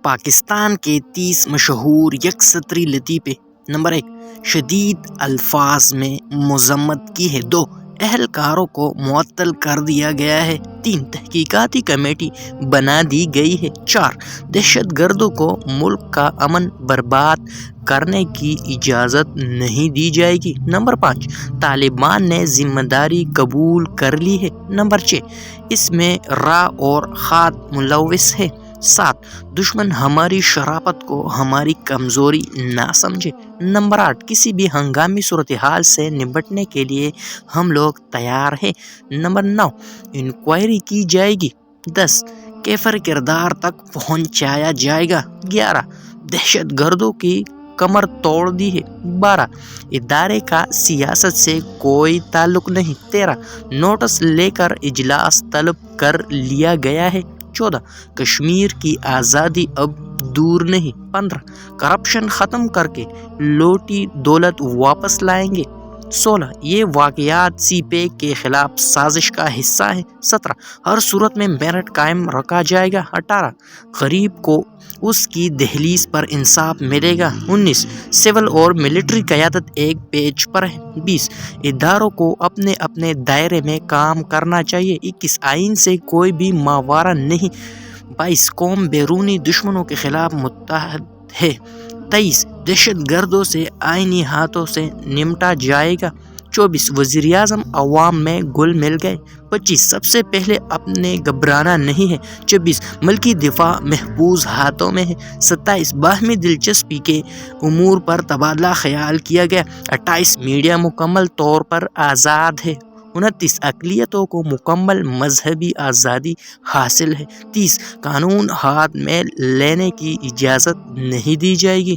پاکستان کے 30 مشہور یک سطری لطیفے۔ نمبر 1، شدید الفاظ میں مذمت کی ہے۔ 2، اہلکاروں کو معطل کر دیا گیا ہے۔ 3، تحقیقاتی کمیٹی بنا دی گئی ہے۔ 4، دہشت گردوں کو ملک کا امن برباد کرنے کی اجازت نہیں دی جائے گی۔ نمبر 5، طالبان نے ذمہ داری قبول کر لی ہے۔ نمبر 6، اس میں را اور خط ملوث ہے۔ 7، دشمن ہماری شرافت کو ہماری کمزوری نہ سمجھے۔ نمبر 8، کسی بھی ہنگامی صورتحال سے نمٹنے کے لیے ہم لوگ تیار ہیں۔ نمبر 9، انکوائری کی جائے گی۔ 10، کیفر کردار تک پہنچایا جائے گا۔ 11، دہشت گردوں کی کمر توڑ دی ہے۔ 12، ادارے کا سیاست سے کوئی تعلق نہیں۔ 13، نوٹس لے کر اجلاس طلب کر لیا گیا ہے۔ 14، کشمیر کی آزادی اب دور نہیں۔ 15، کرپشن ختم کر کے لوٹی دولت واپس لائیں گے۔ 16، یہ واقعات سی پیک کے خلاف سازش کا حصہ ہے۔ 17، ہر صورت میں میرٹ قائم رکھا جائے گا۔ 18، غریب کو اس کی دہلیز پر انصاف ملے گا۔ 19، سول اور ملٹری قیادت ایک پیج پر ہے۔ 20، اداروں کو اپنے اپنے دائرے میں کام کرنا چاہیے۔ 21، آئین سے کوئی بھی ماورا نہیں۔ 22، قوم بیرونی دشمنوں کے خلاف متحد ہے۔ 23، دہشت گردوں سے آئینی ہاتھوں سے نمٹا جائے گا۔ 24، وزیراعظم عوام میں گل مل گئے۔ 25، سب سے پہلے اپنے گھبرانا نہیں ہے۔ 26، ملکی دفاع محفوظ ہاتھوں میں ہے۔ 27، باہمی دلچسپی کے امور پر تبادلہ خیال کیا گیا۔ 28، میڈیا مکمل طور پر آزاد ہے۔ 29، اقلیتوں کو مکمل مذہبی آزادی حاصل ہے۔ 30، قانون ہاتھ میں لینے کی اجازت نہیں دی جائے گی۔